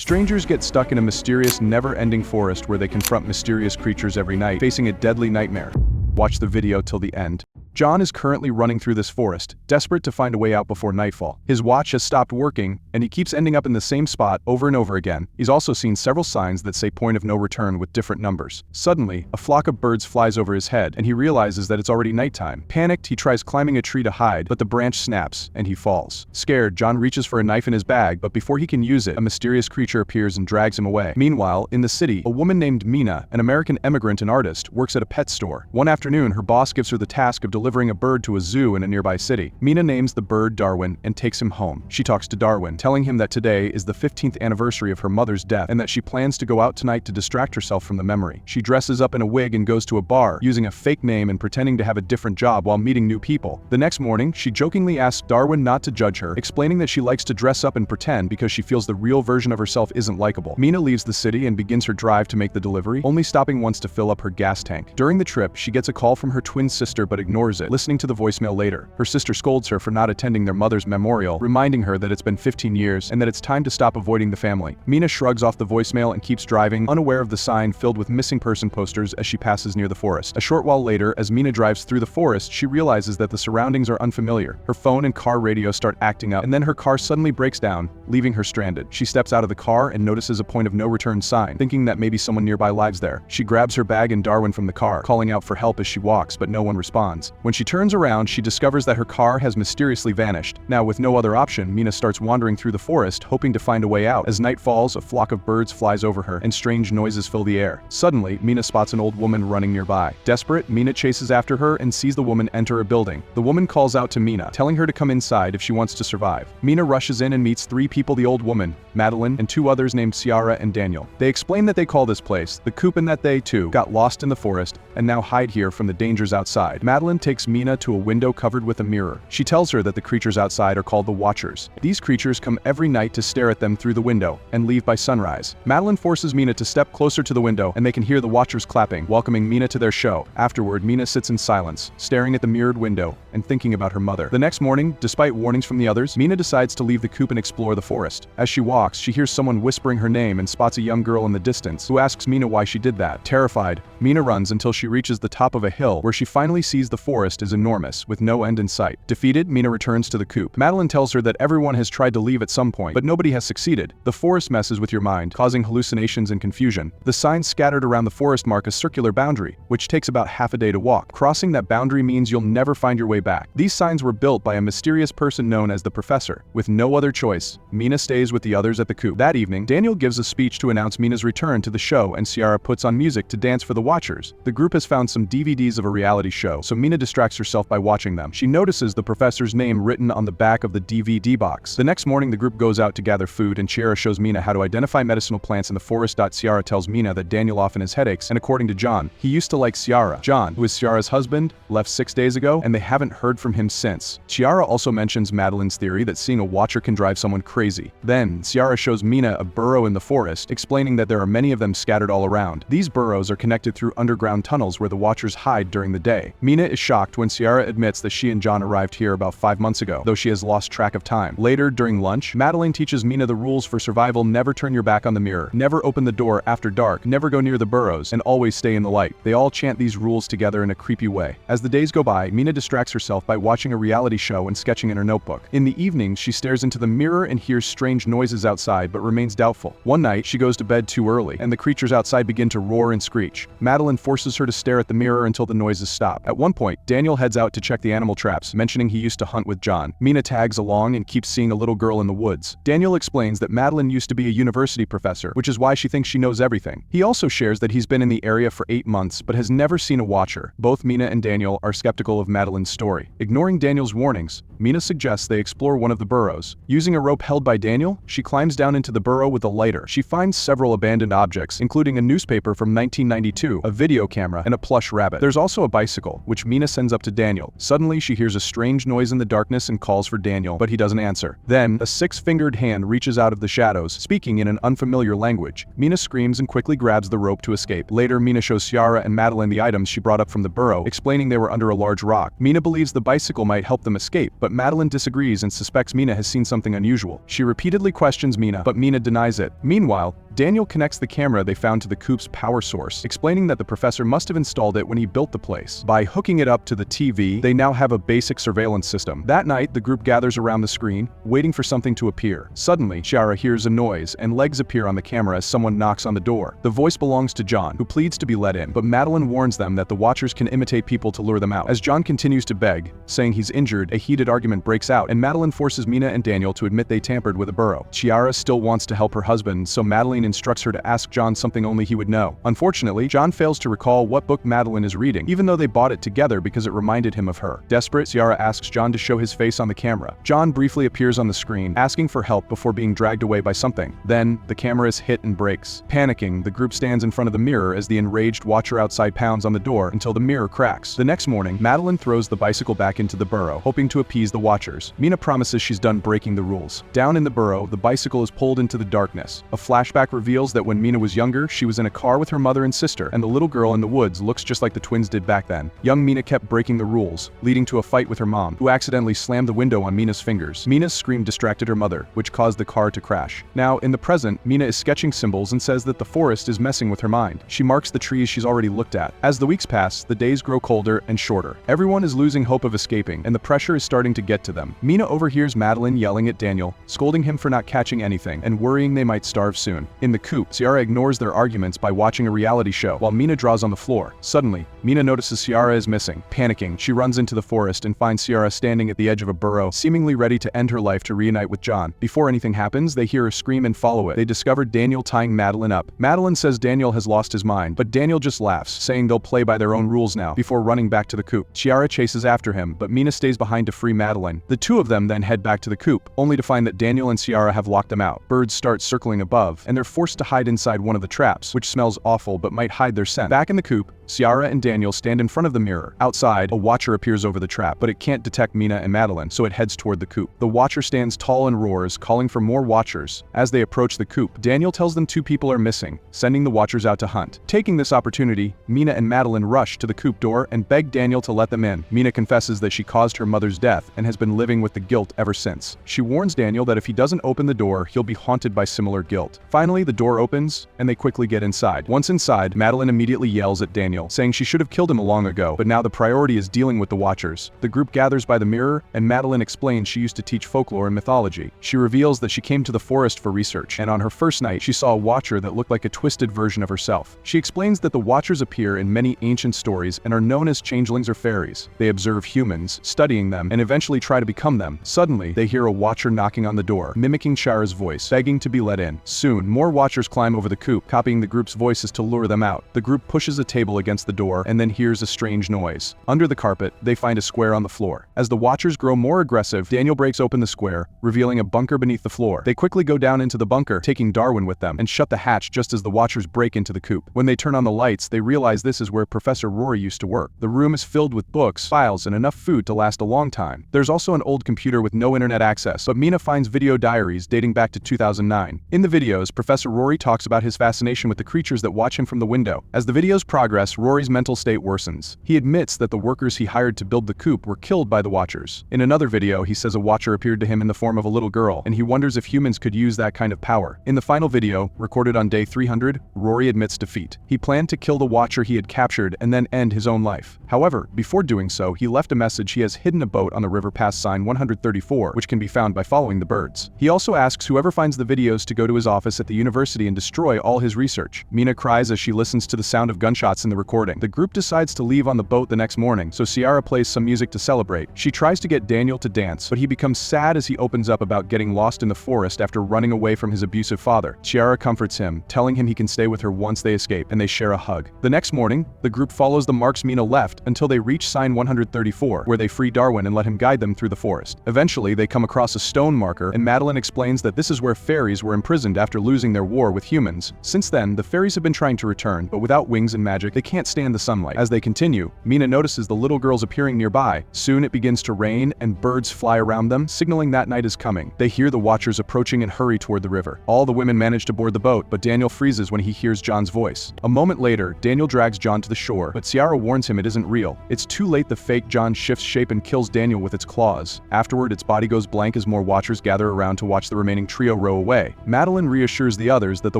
Strangers get stuck in a mysterious, never-ending forest where they confront mysterious creatures every night, facing a deadly nightmare. Watch the video till the end. John is currently running through this forest, desperate to find a way out before nightfall. His watch has stopped working, and he keeps ending up in the same spot over and over again. He's also seen several signs that say point of no return with different numbers. Suddenly, a flock of birds flies over his head, and he realizes that it's already nighttime. Panicked, he tries climbing a tree to hide, but the branch snaps, and he falls. Scared, John reaches for a knife in his bag, but before he can use it, a mysterious creature appears and drags him away. Meanwhile, in the city, a woman named Mina, an American immigrant and artist, works at a pet store. One afternoon, her boss gives her the task of delivering a bird to a zoo in a nearby city. Mina names the bird Darwin and takes him home. She talks to Darwin, telling him that today is the 15th anniversary of her mother's death and that she plans to go out tonight to distract herself from the memory. She dresses up in a wig and goes to a bar, using a fake name and pretending to have a different job while meeting new people. The next morning, she jokingly asks Darwin not to judge her, explaining that she likes to dress up and pretend because she feels the real version of herself isn't likable. Mina leaves the city and begins her drive to make the delivery, only stopping once to fill up her gas tank. During the trip, she gets a call from her twin sister but ignores it, listening to the voicemail later. Her sister scolds her for not attending their mother's memorial, reminding her that it's been 15 years and that it's time to stop avoiding the family. Mina shrugs off the voicemail and keeps driving, unaware of the sign filled with missing person posters as she passes near the forest. A short while later, as Mina drives through the forest, she realizes that the surroundings are unfamiliar. Her phone and car radio start acting up, and then her car suddenly breaks down, leaving her stranded. She steps out of the car and notices a point of no return sign, thinking that maybe someone nearby lives there. She grabs her bag and Darwin from the car, calling out for help as she walks, but no one responds. When she turns around, she discovers that her car has mysteriously vanished. Now, with no other option, Mina starts wandering through the forest, hoping to find a way out. As night falls, a flock of birds flies over her, and strange noises fill the air. Suddenly, Mina spots an old woman running nearby. Desperate, Mina chases after her and sees the woman enter a building. The woman calls out to Mina, telling her to come inside if she wants to survive. Mina rushes in and meets three people: the old woman, Madeline, and two others named Ciara and Daniel. They explain that they call this place the coupe and that they, too, got lost in the forest and now hide here from the dangers outside. Madeline takes Mina to a window covered with a mirror. She tells her that the creatures outside are called the Watchers. These creatures come every night to stare at them through the window and leave by sunrise. Madeline forces Mina to step closer to the window, and they can hear the Watchers clapping, welcoming Mina to their show. Afterward, Mina sits in silence, staring at the mirrored window and thinking about her mother. The next morning, despite warnings from the others, Mina decides to leave the coupe and explore the forest. As she walks, she hears someone whispering her name and spots a young girl in the distance, who asks Mina why she did that. Terrified, Mina runs until she reaches the top of a hill, where she finally sees the forest is enormous, with no end in sight. Defeated, Mina returns to the coupe. Madeline tells her that everyone has tried to leave at some point, but nobody has succeeded. The forest messes with your mind, causing hallucinations and confusion. The signs scattered around the forest mark a circular boundary, which takes about half a day to walk. Crossing that boundary means you'll never find your way back. These signs were built by a mysterious person known as the Professor. With no other choice, Mina stays with the others at the coupe. That evening, Daniel gives a speech to announce Mina's return to the show, and Ciara puts on music to dance for the Watchers. The group has found some DVDs of a reality show, so Mina distracts herself by watching them. She notices the Professor's name written on the back of the DVD box. The next morning, the group goes out to gather food, and Ciara shows Mina how to identify medicinal plants in the forest. Ciara tells Mina that Daniel often has headaches, and according to John, he used to like Ciara. John, who is Ciara's husband, left 6 days ago, and they haven't heard from him since. Ciara also mentions Madeline's theory that seeing a Watcher can drive someone crazy. Then, Ciara shows Mina a burrow in the forest, explaining that there are many of them scattered all around. These burrows are connected through underground tunnels where the Watchers hide during the day. Mina is shocked when Ciara admits that she and John arrived here about 5 months ago, though she has lost track of time. Later, during lunch, Madeline teaches Mina the rules for survival: never turn your back on the mirror, never open the door after dark, never go near the burrows, and always stay in the light. They all chant these rules together in a creepy way. As the days go by, Mina distracts herself by watching a reality show and sketching in her notebook. In the evenings, she stares into the mirror and hears strange noises outside but remains doubtful. One night, she goes to bed too early, and the creatures outside begin to roar and screech. Madeline forces her to stare at the mirror until the noises stop. At one point, Daniel heads out to check the animal traps, mentioning he used to hunt with John. Mina tags along and keeps seeing a little girl in the woods. Daniel explains that Madeline used to be a university professor, which is why she thinks she knows everything. He also shares that he's been in the area for 8 months but has never seen a Watcher. Both Mina and Daniel are skeptical of Madeline's story. Ignoring Daniel's warnings, Mina suggests they explore one of the burrows. Using a rope held by Daniel, she climbs down into the burrow with a lighter. She finds several abandoned objects, including a newspaper from 1992, a video camera, and a plush rabbit. There's also a bicycle, which Mina sends up to Daniel. Suddenly, she hears a strange noise in the darkness and calls for Daniel, but he doesn't answer. Then, a 6-fingered hand reaches out of the shadows, speaking in an unfamiliar language. Mina screams and quickly grabs the rope to escape. Later, Mina shows Ciara and Madeline the items she brought up from the burrow, explaining they were under a large rock. Mina believes the bicycle might help them escape, but Madeline disagrees and suspects Mina has seen something unusual. She repeatedly questions Mina, but Mina denies it. Meanwhile, Daniel connects the camera they found to the coupe's power source, explaining that the professor must have installed it when he built the place. By hooking it up to the TV, they now have a basic surveillance system. That night, the group gathers around the screen, waiting for something to appear. Suddenly, Ciara hears a noise, and legs appear on the camera as someone knocks on the door. The voice belongs to John, who pleads to be let in, but Madeline warns them that the watchers can imitate people to lure them out. As John continues to beg, saying he's injured, a heated argument breaks out, and Madeline forces Mina and Daniel to admit they tampered with a burrow. Ciara still wants to help her husband, so Madeline instructs her to ask John something only he would know. Unfortunately, John fails to recall what book Madeline is reading, even though they bought it together because it reminded him of her. Desperate, Ciara asks John to show his face on the camera. John briefly appears on the screen, asking for help before being dragged away by something. Then, the camera is hit and breaks. Panicking, the group stands in front of the mirror as the enraged watcher outside pounds on the door until the mirror cracks. The next morning, Madeline throws the bicycle back into the burrow, hoping to appease the watchers. Mina promises she's done breaking the rules. Down in the burrow, the bicycle is pulled into the darkness. A flashback reveals that when Mina was younger, she was in a car with her mother and sister, and the little girl in the woods looks just like the twins did back then. Young Mina kept breaking the rules, leading to a fight with her mom, who accidentally slammed the window on Mina's fingers. Mina's scream distracted her mother, which caused the car to crash. Now, in the present, Mina is sketching symbols and says that the forest is messing with her mind. She marks the trees she's already looked at. As the weeks pass, the days grow colder and shorter. Everyone is losing hope of escaping, and the pressure is starting to get to them. Mina overhears Madeline yelling at Daniel, scolding him for not catching anything, and worrying they might starve soon. In the coupe, Ciara ignores their arguments by watching a reality show, while Mina draws on the floor. Suddenly, Mina notices Ciara is missing. Panicking, she runs into the forest and finds Ciara standing at the edge of a burrow, seemingly ready to end her life to reunite with John. Before anything happens, they hear her scream and follow it. They discover Daniel tying Madeline up. Madeline says Daniel has lost his mind, but Daniel just laughs, saying they'll play by their own rules now, before running back to the coupe. Ciara chases after him, but Mina stays behind to free Madeline. The two of them then head back to the coupe, only to find that Daniel and Ciara have locked them out. Birds start circling above, and they're forced to hide inside one of the traps, which smells awful but might hide their scent. Back in the coupe, Ciara and Daniel stand in front of the mirror. Outside, a watcher appears over the trap, but it can't detect Mina and Madeline, so it heads toward the coupe. The watcher stands tall and roars, calling for more watchers. As they approach the coupe, Daniel tells them two people are missing, sending the watchers out to hunt. Taking this opportunity, Mina and Madeline rush to the coupe door and beg Daniel to let them in. Mina confesses that she caused her mother's death and has been living with the guilt ever since. She warns Daniel that if he doesn't open the door, he'll be haunted by similar guilt. Finally, the door opens, and they quickly get inside. Once inside, Madeline immediately yells at Daniel, saying she should have killed him long ago, but now the priority is dealing with the watchers. The group gathers by the mirror, and Madeline explains she used to teach folklore and mythology. She reveals that she came to the forest for research, and on her first night, she saw a watcher that looked like a twisted version of herself. She explains that the watchers appear in many ancient stories and are known as changelings or fairies. They observe humans, studying them, and eventually try to become them. Suddenly, they hear a watcher knocking on the door, mimicking Ciara's voice, begging to be let in. Soon, more watchers climb over the coupe, copying the group's voices to lure them out. The group pushes a table against the door and then hears a strange noise. Under the carpet, they find a square on the floor. As the watchers grow more aggressive, Daniel breaks open the square, revealing a bunker beneath the floor. They quickly go down into the bunker, taking Darwin with them, and shut the hatch just as the watchers break into the coupe. When they turn on the lights, they realize this is where Professor Rory used to work. The room is filled with books, files, and enough food to last a long time. There's also an old computer with no internet access, but Mina finds video diaries dating back to 2009. In the videos, Professor Rory talks about his fascination with the creatures that watch him from the window. As the videos progress, Rory's mental state worsens. He admits that the workers he hired to build the coupe were killed by the watchers. In another video, he says a watcher appeared to him in the form of a little girl, and he wonders if humans could use that kind of power. In the final video, recorded on day 300, Rory admits defeat. He planned to kill the watcher he had captured and then end his own life. However, before doing so, he left a message he has hidden a boat on the river past sign 134, which can be found by following the birds. He also asks whoever finds the videos to go to his office at the university and destroy all his research. Mina cries as she listens to the sound of gunshots in the recording. The group decides to leave on the boat the next morning, so Ciara plays some music to celebrate. She tries to get Daniel to dance, but he becomes sad as he opens up about getting lost in the forest after running away from his abusive father. Ciara comforts him, telling him he can stay with her once they escape, and they share a hug. The next morning, the group follows the marks Mina left until they reach sign 134, where they free Darwin and let him guide them through the forest. Eventually, they come across a stone marker, and Madeline explains that this is where fairies were imprisoned after losing their war with humans. Since then, the fairies have been trying to return, but without wings and magic, they can't can't stand the sunlight. As they continue, Mina notices the little girls appearing nearby. Soon it begins to rain and birds fly around them, signaling that night is coming. They hear the Watchers approaching and hurry toward the river. All the women manage to board the boat, but Daniel freezes when he hears John's voice. A moment later, Daniel drags John to the shore, but Ciara warns him it isn't real. It's too late. The fake John shifts shape and kills Daniel with its claws. Afterward, its body goes blank as more Watchers gather around to watch the remaining trio row away. Madeline reassures the others that the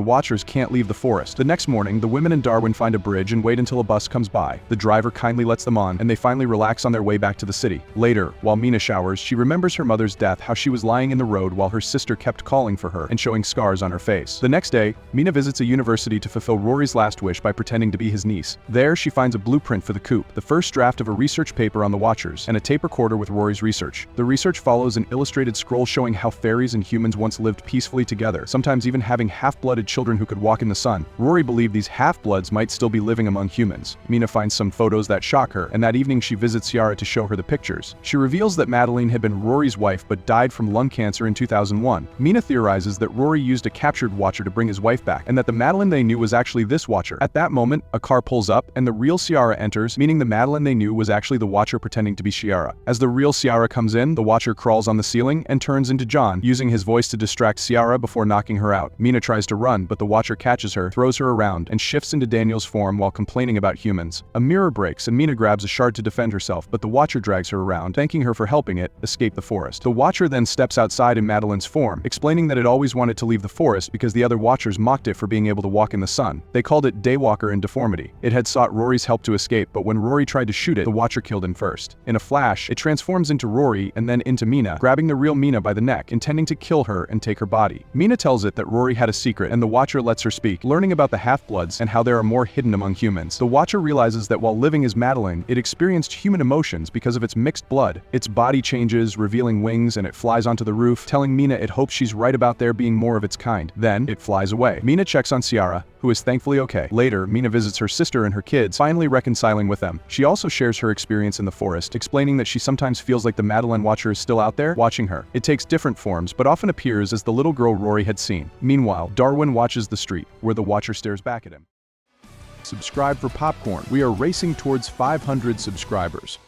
Watchers can't leave the forest. The next morning, the women and Darwin find a bridge and wait until a bus comes by. The driver kindly lets them on, and they finally relax on their way back to the city. Later, while Mina showers, she remembers her mother's death, how she was lying in the road while her sister kept calling for her and showing scars on her face. The next day, Mina visits a university to fulfill Rory's last wish by pretending to be his niece. There, she finds a blueprint for the coupe, the first draft of a research paper on the Watchers, and a tape recorder with Rory's research. The research follows an illustrated scroll showing how fairies and humans once lived peacefully together, sometimes even having half-blooded children who could walk in the sun. Rory believed these half-bloods might still be living among humans. Mina finds some photos that shock her, and that evening she visits Ciara to show her the pictures. She reveals that Madeline had been Rory's wife but died from lung cancer in 2001. Mina theorizes that Rory used a captured Watcher to bring his wife back, and that the Madeline they knew was actually this Watcher. At that moment, a car pulls up, and the real Ciara enters, meaning the Madeline they knew was actually the Watcher pretending to be Ciara. As the real Ciara comes in, the Watcher crawls on the ceiling and turns into John, using his voice to distract Ciara before knocking her out. Mina tries to run, but the Watcher catches her, throws her around, and shifts into Daniel's form while complaining about humans. A mirror breaks, and Mina grabs a shard to defend herself, but the Watcher drags her around, thanking her for helping it escape the forest. The Watcher then steps outside in Madeline's form, explaining that it always wanted to leave the forest because the other Watchers mocked it for being able to walk in the sun. They called it Daywalker in deformity. It had sought Rory's help to escape, but when Rory tried to shoot it, the Watcher killed him first. In a flash, it transforms into Rory and then into Mina, grabbing the real Mina by the neck, intending to kill her and take her body. Mina tells it that Rory had a secret, and the Watcher lets her speak, learning about the half-bloods and how there are more hidden among humans. The Watcher realizes that while living as Madeline, it experienced human emotions because of its mixed blood. Its body changes, revealing wings, and it flies onto the roof, telling Mina it hopes she's right about there being more of its kind. Then, it flies away. Mina checks on Ciara, who is thankfully okay. Later, Mina visits her sister and her kids, finally reconciling with them. She also shares her experience in the forest, explaining that she sometimes feels like the Madeline Watcher is still out there, watching her. It takes different forms, but often appears as the little girl Rory had seen. Meanwhile, Darwin watches the street, where the Watcher stares back at him. Subscribe for popcorn. We are racing towards 500 subscribers.